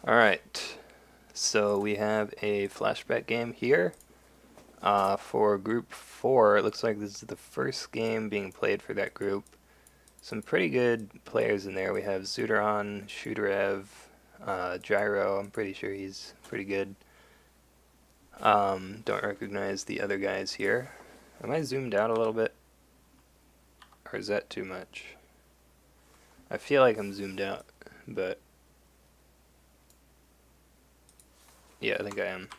Alright, so we have a flashback game here for group 4. It looks like this is the first game being played for that group. Some pretty good players in there. We have Zuteron, Shooterev, Gyro. I'm pretty sure he's pretty good. Don't recognize the other guys here. Am I zoomed out a little bit? Or is that too much? I feel like I'm zoomed out, but yeah, I think I am.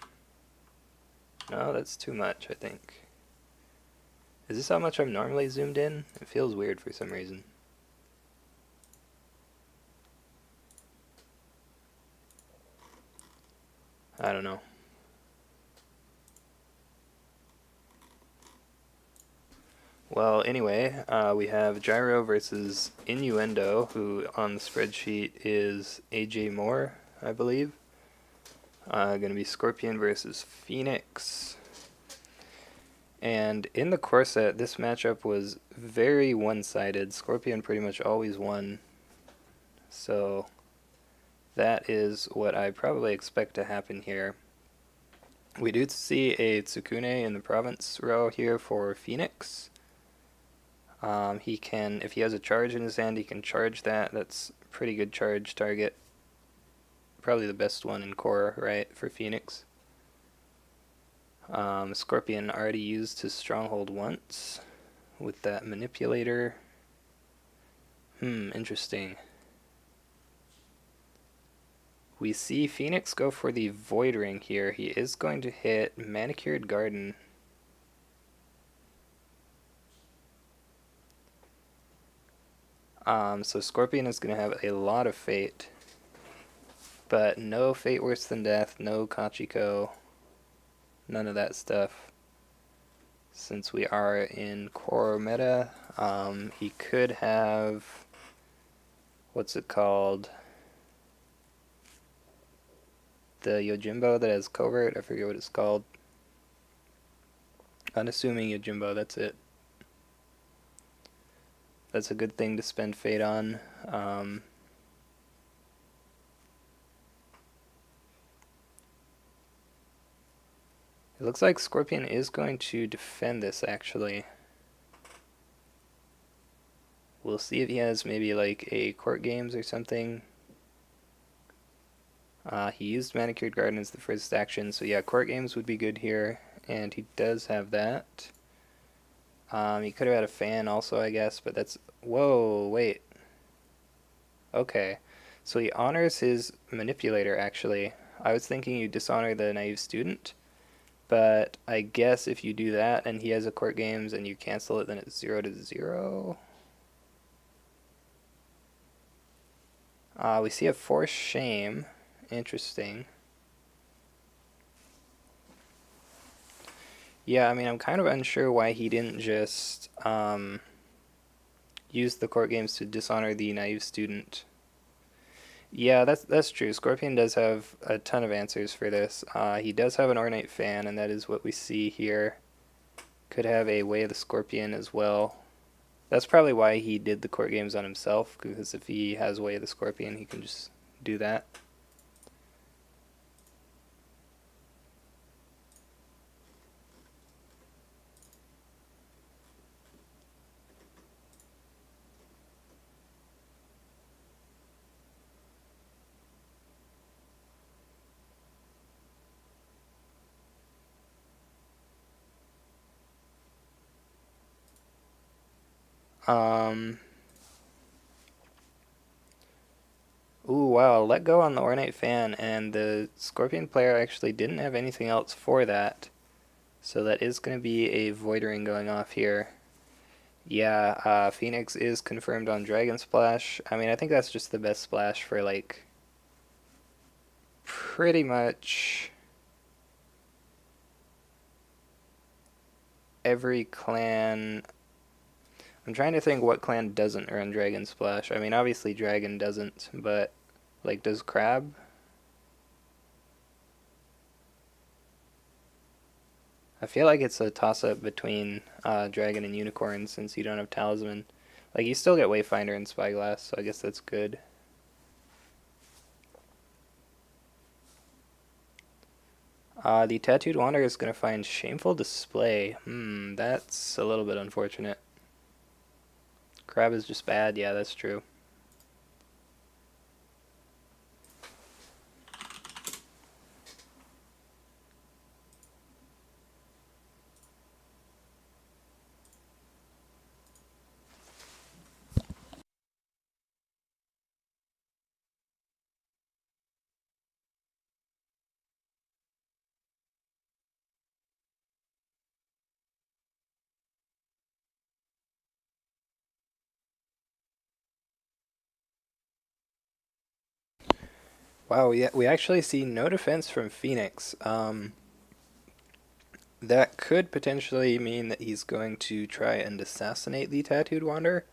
No, that's too much, I think. Is this how much I'm normally zoomed in? It feels weird for some reason. I don't know. Well, anyway, we have Gyro versus Innuendo, who on the spreadsheet is AJ Moore, I believe. Going to be Scorpion versus Phoenix. And in the core set, this matchup was very one-sided. Scorpion pretty much always won. So that is what I probably expect to happen here. We do see a Tsukune in the province row here for Phoenix. He can, if he has a charge in his hand, he can charge that. That's a pretty good charge target. Probably the best one in core, right, for Phoenix. Scorpion already used his stronghold once with that manipulator. Interesting. We see Phoenix go for the Void Ring here. He is going to hit Manicured Garden. So Scorpion is going to have a lot of Fate. But no Fate Worse Than Death, no Kachiko, none of that stuff. Since we are in core meta, he could have, what's it called? The Yojimbo that has covert, I forget what it's called. Unassuming Yojimbo, that's it. That's a good thing to spend Fate on. It looks like Scorpion is going to defend this, actually. We'll see if he has maybe like a court games or something. He used Manicured Garden as the first action, so yeah, court games would be good here, and he does have that. He could have had a fan also, I guess, but that's... Whoa, wait. Okay, so he honors his manipulator, actually. I was thinking you dishonor the naive student, but I guess if you do that and he has a court games and you cancel it, then it's 0-0. We see a forced shame. Interesting. Yeah, I mean, I'm kind of unsure why he didn't just use the court games to dishonor the naive student. Yeah, that's true. Scorpion does have a ton of answers for this. He does have an Ornate Fan, and that is what we see here. Could have a Way of the Scorpion as well. That's probably why he did the court games on himself, because if he has Way of the Scorpion, he can just do that. Ooh, wow, let go on the Ornate Fan, and the Scorpion player actually didn't have anything else for that. So that is going to be a Void Ring going off here. Yeah, Phoenix is confirmed on Dragon Splash. I mean, I think that's just the best splash for, like, pretty much every clan. I'm trying to think what clan doesn't run Dragon Splash. I mean, obviously Dragon doesn't, but, like, does Crab? I feel like it's a toss-up between Dragon and Unicorn since you don't have Talisman. Like, you still get Wayfinder and Spyglass, so I guess that's good. The Tattooed Wanderer is going to find Shameful Display. That's a little bit unfortunate. Crab is just bad, yeah, that's true. Wow, yeah, we actually see no defense from Phoenix. That could potentially mean that he's going to try and assassinate the Tattooed Wanderer.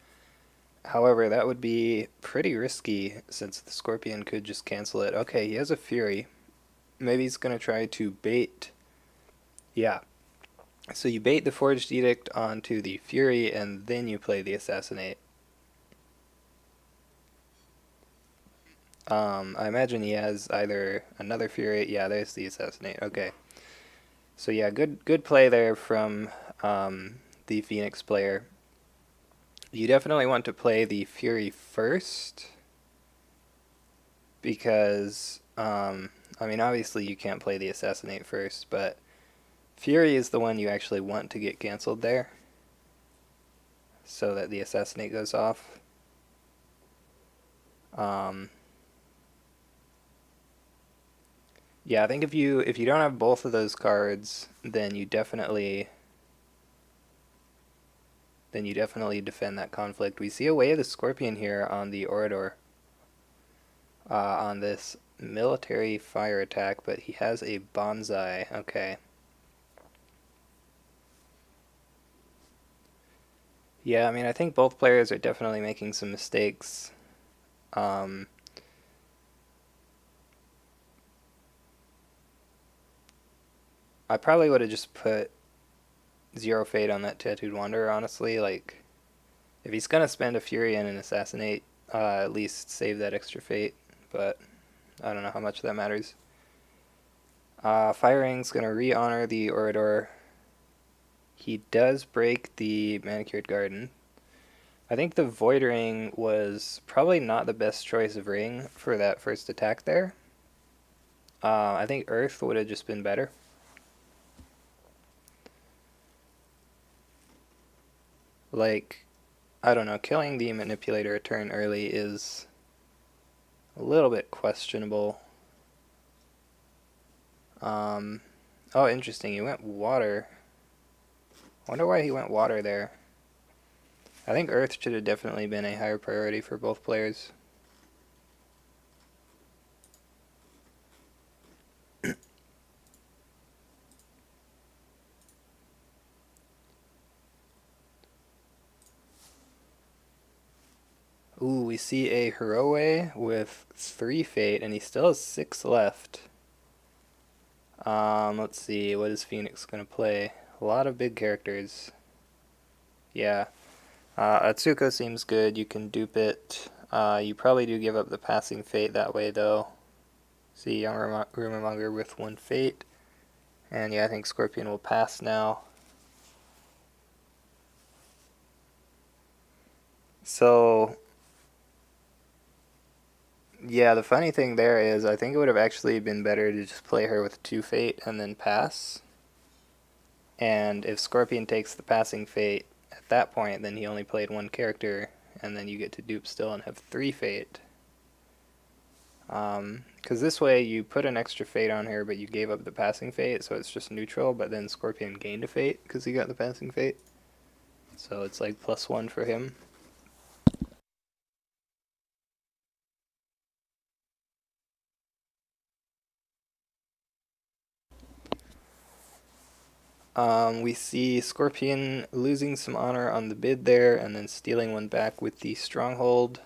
However, that would be pretty risky since the Scorpion could just cancel it. Okay, he has a Fury. Maybe he's going to try to bait. Yeah. So you bait the Forged Edict onto the Fury and then you play the Assassinate. I imagine he has either another Fury. Yeah, there's the Assassinate. Okay. So yeah, good play there from the Phoenix player. You definitely want to play the Fury first because, I mean, obviously you can't play the Assassinate first, but Fury is the one you actually want to get canceled there so that the Assassinate goes off. Yeah, I think if you don't have both of those cards, then you definitely defend that conflict. We see a Way of the Scorpion here on the Orator, on this military fire attack, but he has a Bonsai. Okay. Yeah, I mean, I think both players are definitely making some mistakes. I probably would have just put Zero Fate on that Tattooed Wanderer, honestly. Like, if he's gonna spend a Fury and an Assassinate, at least save that extra Fate. But I don't know how much that matters. Firing's gonna re-honor the Orator. He does break the Manicured Garden. I think the Void Ring was probably not the best choice of ring for that first attack there. I think Earth would have just been better. Like, I don't know, killing the Manipulator a turn early is a little bit questionable. Oh, interesting, he went water. I wonder why he went water there. I think Earth should have definitely been a higher priority for both players. Ooh, we see a Heroe with 3 Fate, and he still has 6 left. Let's see, what is Phoenix gonna play? A lot of big characters. Yeah. Atsuko seems good, you can dupe it. You probably do give up the passing Fate that way, though. See, Young Rumormonger with 1 Fate. And yeah, I think Scorpion will pass now. So, yeah, the funny thing there is I think it would have actually been better to just play her with 2 Fate and then pass. And if Scorpion takes the passing Fate at that point, then he only played 1 character, and then you get to dupe still and have 3 Fate. Because this way you put an extra Fate on her, but you gave up the passing Fate, so it's just neutral, but then Scorpion gained a Fate because he got the passing Fate. So it's like +1 for him. We see Scorpion losing some honor on the bid there, and then stealing 1 back with the Stronghold.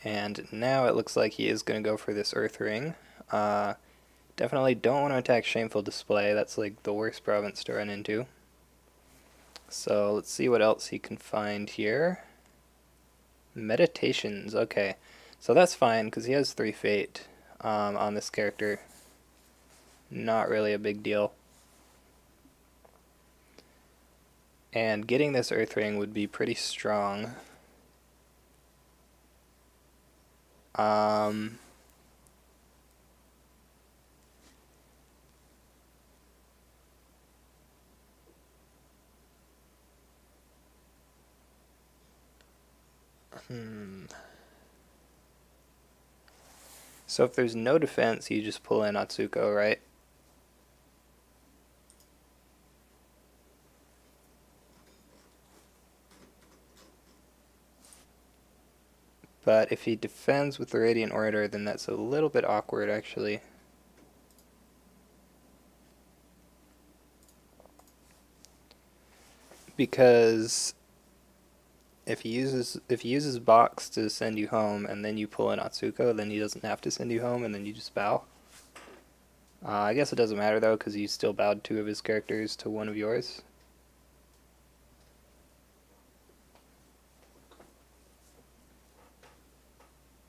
And now it looks like he is going to go for this Earth Ring. Definitely don't want to attack Shameful Display, that's like the worst province to run into. So let's see what else he can find here. Meditations, okay. So that's fine, because he has 3 Fate. on this character. Not really a big deal. And getting this Earth Ring would be pretty strong. So if there's no defense, you just pull in Atsuko, right? But if he defends with the Radiant Orator, then that's a little bit awkward, actually. Because if he uses Box to send you home, and then you pull in Atsuko, then he doesn't have to send you home, and then you just bow. I guess it doesn't matter, though, because you still bowed 2 of his characters to 1 of yours.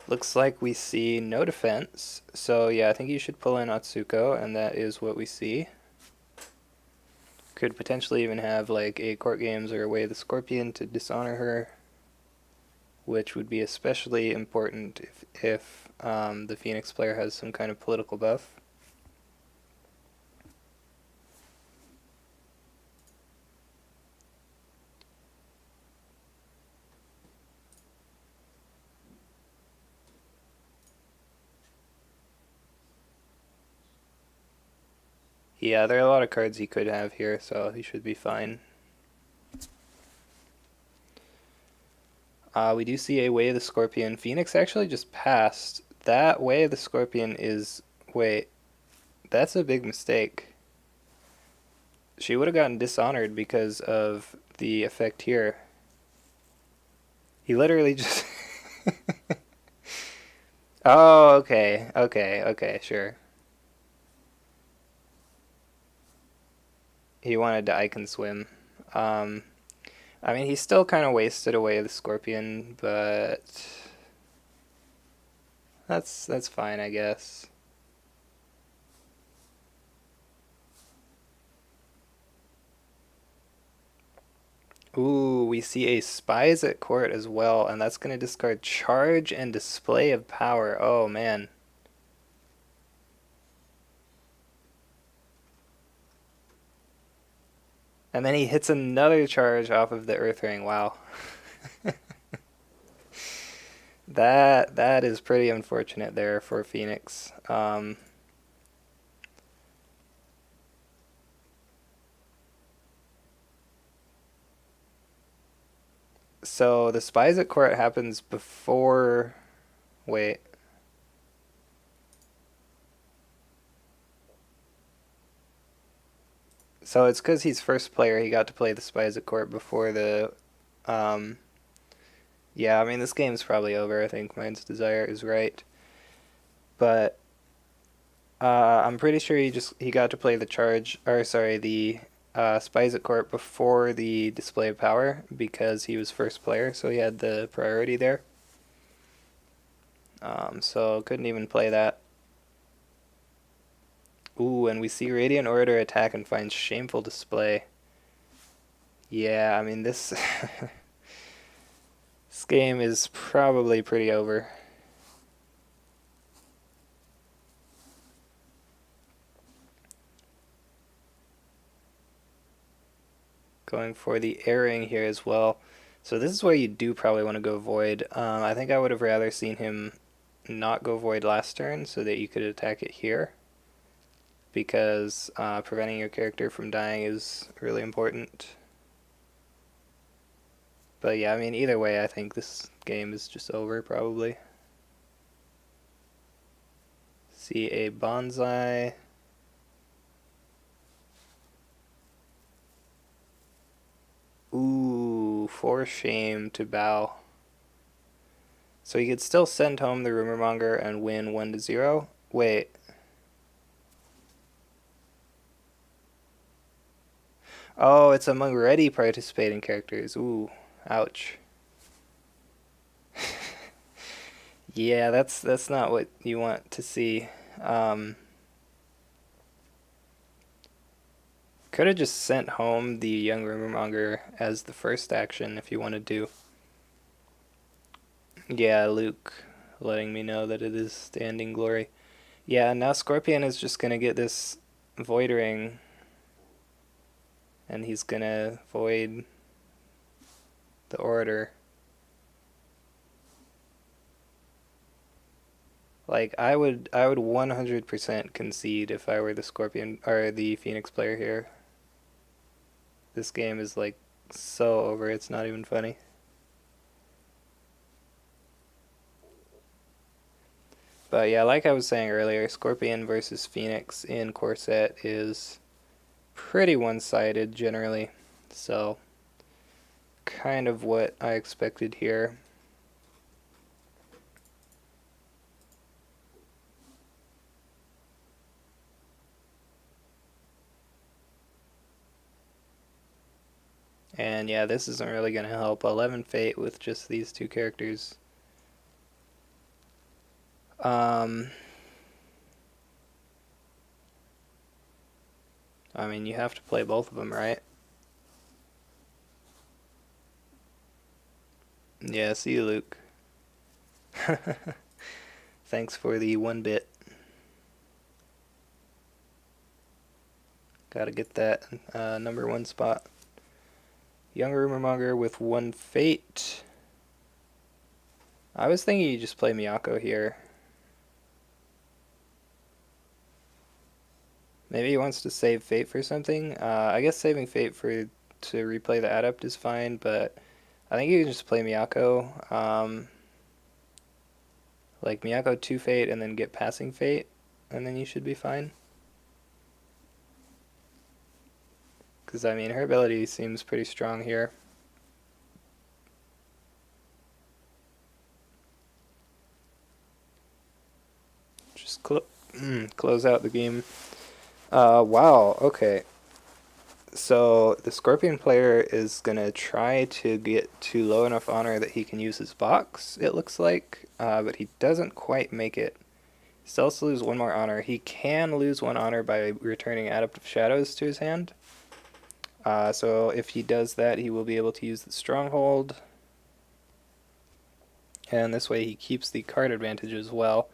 Looks like we see no defense. So yeah, I think you should pull in Atsuko, and that is what we see. Could potentially even have like a Court Games or a Way of the Scorpion to dishonor her, which would be especially important if the Phoenix player has some kind of political buff. Yeah, there are a lot of cards he could have here, so he should be fine. We do see a Way of the Scorpion. Phoenix actually just passed. That Way of the Scorpion is... Wait, that's a big mistake. She would have gotten dishonored because of the effect here. He literally just... Oh, okay, sure. He wanted to Icon Swim. I mean, he still kind of wasted away the Scorpion, but that's fine, I guess. Ooh, we see a Spies at Court as well, and that's going to discard Charge and Display of Power. Oh, man. And then he hits another charge off of the Earth Ring. Wow. That is pretty unfortunate there for Phoenix. So the Spies at Court happens before... Wait. So it's because he's first player, he got to play the Spies at Court before the... Yeah, I mean, this game's probably over. I think Mind's Desire is right. But I'm pretty sure he got to play the the Spies at Court before the Display of Power because he was first player, so he had the priority there. So couldn't even play that. Ooh, and we see Radiant Orator attack and find Shameful Display. Yeah, I mean, this this game is probably pretty over. Going for the airing here as well. So this is where you do probably want to go Void. I think I would have rather seen him not go Void last turn so that you could attack it here. Because preventing your character from dying is really important. But yeah, I mean, either way, I think this game is just over, probably. See a Bonsai. Ooh, for shame to bow. So he could still send home the Rumormonger and win 1-0. Wait. Oh, it's among ready participating characters. Ooh, ouch. Yeah, that's not what you want to see. Um, could have just sent home the young rumor monger as the first action if you wanted to. Yeah, Luke letting me know that it is standing glory. Yeah, now Scorpion is just gonna get this void ring, and he's gonna void the orator. Like I would 100% concede if I were the Scorpion or the Phoenix player here. This game is like so over, it's not even funny. But yeah, like I was saying earlier, Scorpion versus Phoenix in Corset is pretty one-sided generally. So, kind of what I expected here. And yeah, this isn't really going to help. 11 Fate with just these two characters. Um, I mean, you have to play both of them, right? Yeah, see you, Luke. Thanks for the 1 bit. Gotta get that number 1 spot. Young Rumormonger with 1 Fate. I was thinking you just play Miyako here. Maybe he wants to save Fate for something. I guess saving Fate for to replay the Adept is fine, but I think you can just play Miyako. Like Miyako 2 Fate and then get passing Fate, and then you should be fine. Because, I mean, her ability seems pretty strong here. Just close out the game. Wow, okay. So the Scorpion player is going to try to get to low enough honor that he can use his box, it looks like, but he doesn't quite make it. He still has to lose 1 more honor. He can lose 1 honor by returning Adept of Shadows to his hand. So if he does that, he will be able to use the Stronghold. And this way he keeps the card advantage as well,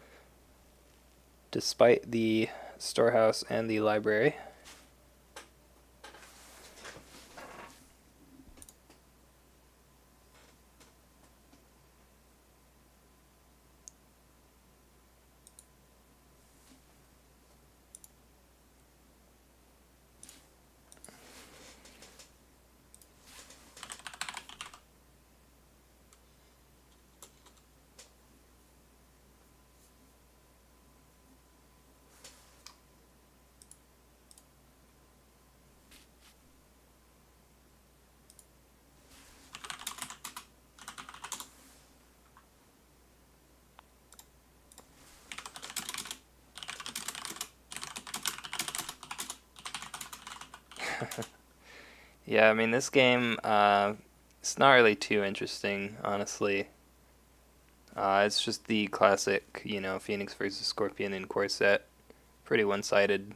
despite the storehouse and the library. Yeah, I mean, this game, it's not really too interesting, honestly. It's just the classic, Phoenix versus Scorpion in Corset. Pretty one-sided.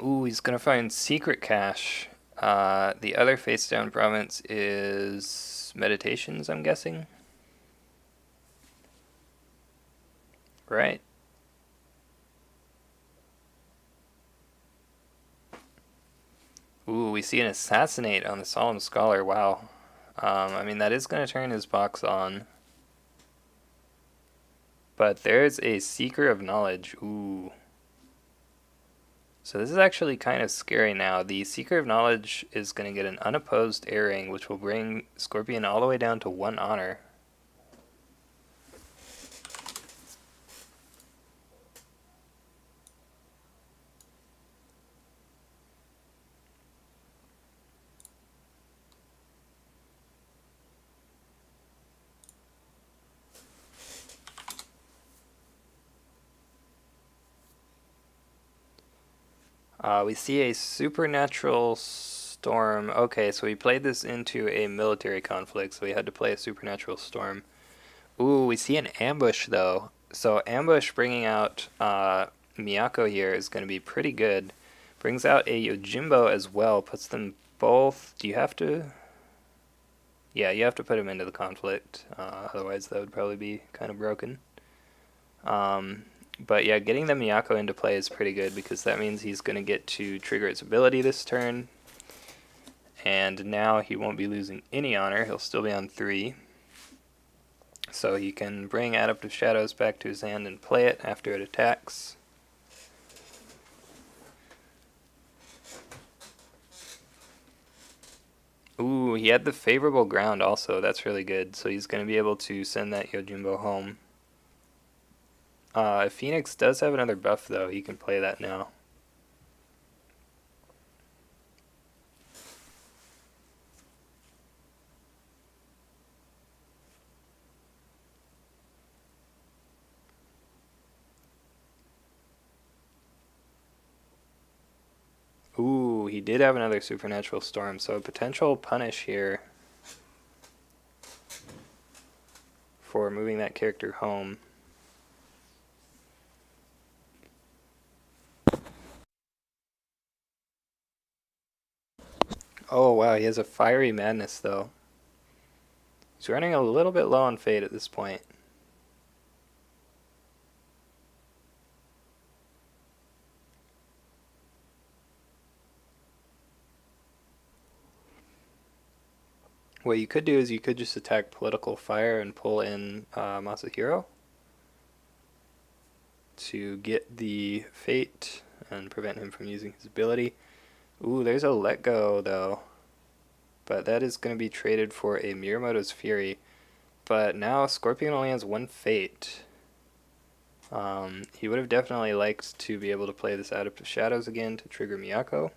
Ooh, he's gonna find Secret Cache. The other face down province is Meditations, I'm guessing. Right. Ooh, we see an Assassinate on the Solemn Scholar. Wow. I mean, that is gonna turn his box on. But there's a Seeker of Knowledge. Ooh. So this is actually kind of scary now. The Seeker of Knowledge is going to get an unopposed airing, which will bring Scorpion all the way down to 1 honor. We see a supernatural storm. Okay, so we played this into a military conflict, so we had to play a supernatural storm. Ooh, we see an ambush though. So ambush bringing out Miyako here is going to be pretty good. Brings out a Yojimbo as well. Puts them both. Do you have to? Yeah, you have to put him into the conflict. Otherwise, that would probably be kind of broken. Um, but yeah, getting the Miyako into play is pretty good because that means he's going to get to trigger its ability this turn. And now he won't be losing any honor. He'll still be on 3. So he can bring Adaptive Shadows back to his hand and play it after it attacks. Ooh, he had the favorable ground also. That's really good. So he's going to be able to send that Yojimbo home. If Phoenix does have another buff, though, he can play that now. Ooh, he did have another Supernatural Storm, so a potential punish here for moving that character home. Oh wow, he has a Fiery Madness though. He's running a little bit low on Fate at this point. What you could do is you could just attack Political Fire and pull in Masahiro to get the Fate and prevent him from using his ability. Ooh, there's a Let Go though. But that is going to be traded for a Miyamoto's Fury. But now Scorpion only has 1 Fate. He would have definitely liked to be able to play this Adaptive Shadows again to trigger Miyako.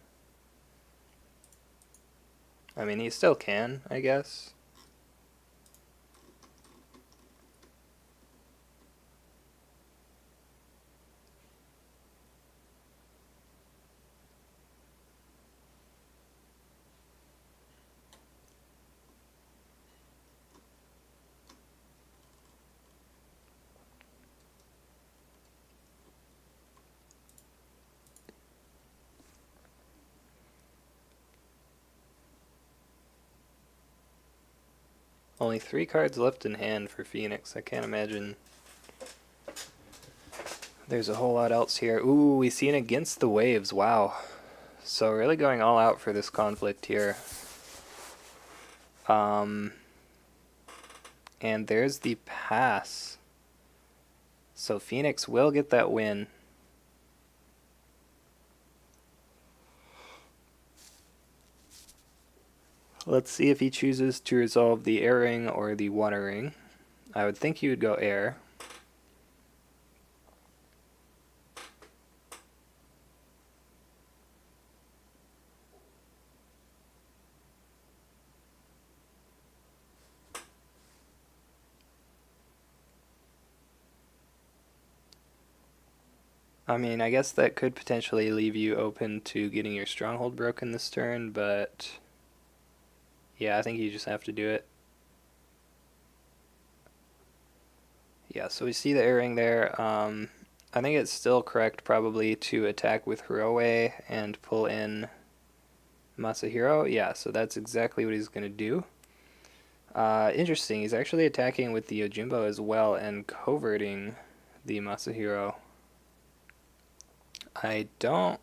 I mean, he still can, I guess. Only 3 cards left in hand for Phoenix. I can't imagine there's a whole lot else here. Ooh, we see an Against the Waves. Wow. So really going all out for this conflict here. And there's the pass. So Phoenix will get that win. Let's see if he chooses to resolve the Air Ring or the Water Ring. I would think he would go Air. I mean, I guess that could potentially leave you open to getting your Stronghold broken this turn, but yeah, I think you just have to do it. Yeah, so we see the Air Ring there. I think it's still correct probably to attack with Hiroe and pull in Masahiro. Yeah, so that's exactly what he's going to do. Interesting, he's actually attacking with the Yojimbo as well and coverting the Masahiro. I don't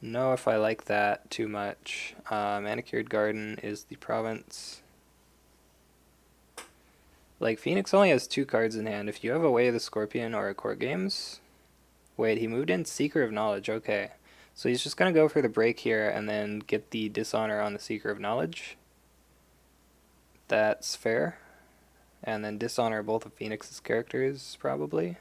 know if I like that too much. Manicured Garden is the province. Like, Phoenix only has 2 cards in hand. If you have a Way of the Scorpion or a Court Games... Wait, he moved in Seeker of Knowledge. Okay. So he's just going to go for the break here and then get the Dishonor on the Seeker of Knowledge. That's fair. And then Dishonor both of Phoenix's characters, probably.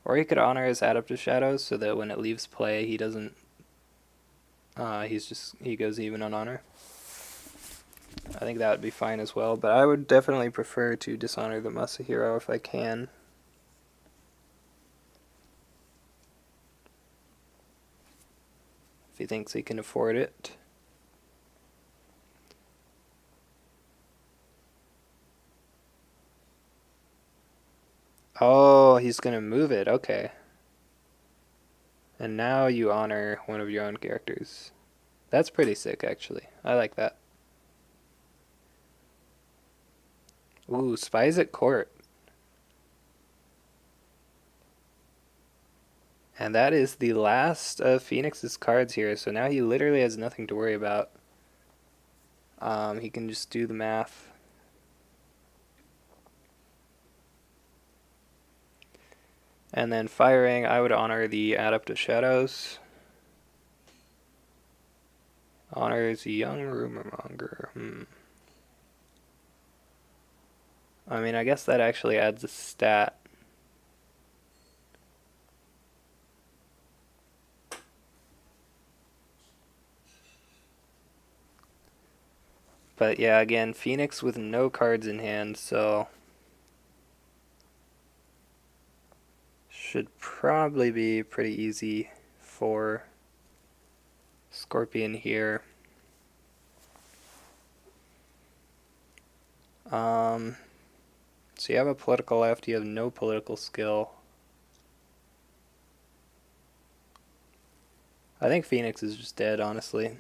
Or he could honor his Adaptive Shadows so that when it leaves play, he doesn't... he goes even on honor. I think that would be fine as well, but I would definitely prefer to dishonor the Masahiro if I can. he thinks he can afford it. Oh, he's gonna move it. Okay. And now you honor one of your own characters. That's pretty sick, actually. I like that. Ooh, spies at court. And that is the last of Phoenix's cards here, so now he literally has nothing to worry about. He can just do the math. And then firing, I would honor the Adept of Shadows. Honors Young Rumor Monger. I mean, I guess that actually adds a stat. But yeah, again, Phoenix with no cards in hand, so should probably be pretty easy for Scorpion here. So you have a political left, you have no political skill. I think Phoenix is just dead, honestly.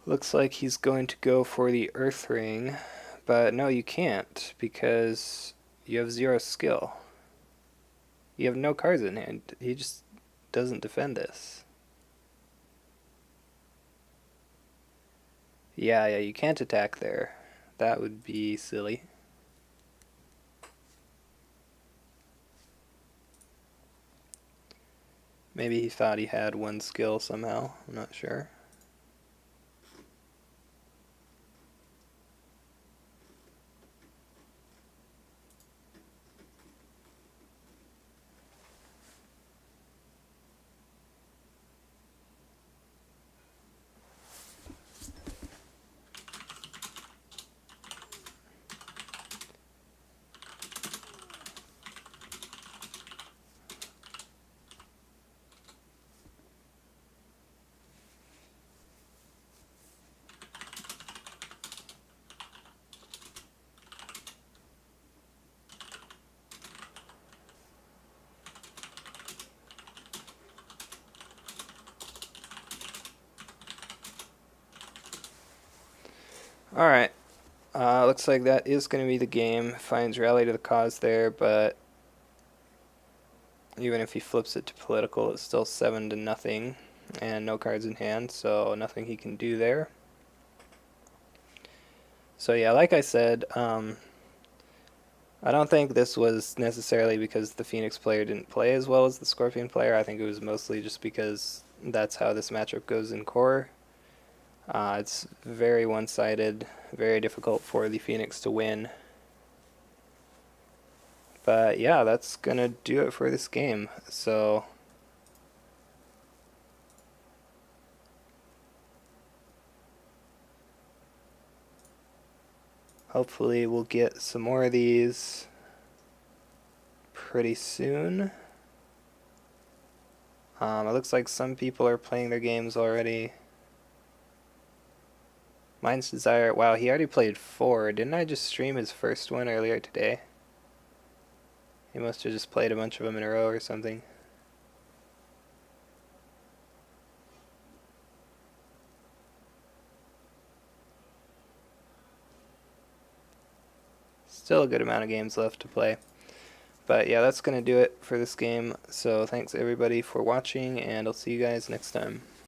Looks like he's going to go for the Earth Ring, but no, you can't, because you have 0 skill. You have no cards in hand. He just doesn't defend this. Yeah, you can't attack there. That would be silly. Maybe he thought he had 1 skill somehow. I'm not sure. Alright. Looks like that is going to be the game. Finds rally to the cause there, but even if he flips it to political, it's still 7-0 and no cards in hand, so nothing he can do there. So yeah, like I said, I don't think this was necessarily because the Phoenix player didn't play as well as the Scorpion player. I think it was mostly just because that's how this matchup goes in core. It's very one-sided, very difficult for the Phoenix to win. But yeah, that's going to do it for this game. So hopefully we'll get some more of these pretty soon. It looks like some people are playing their games already. Mine's Desire. Wow, he already played 4. Didn't I just stream his first one earlier today? He must have just played a bunch of them in a row or something. Still a good amount of games left to play. But yeah, that's going to do it for this game. So thanks everybody for watching, and I'll see you guys next time.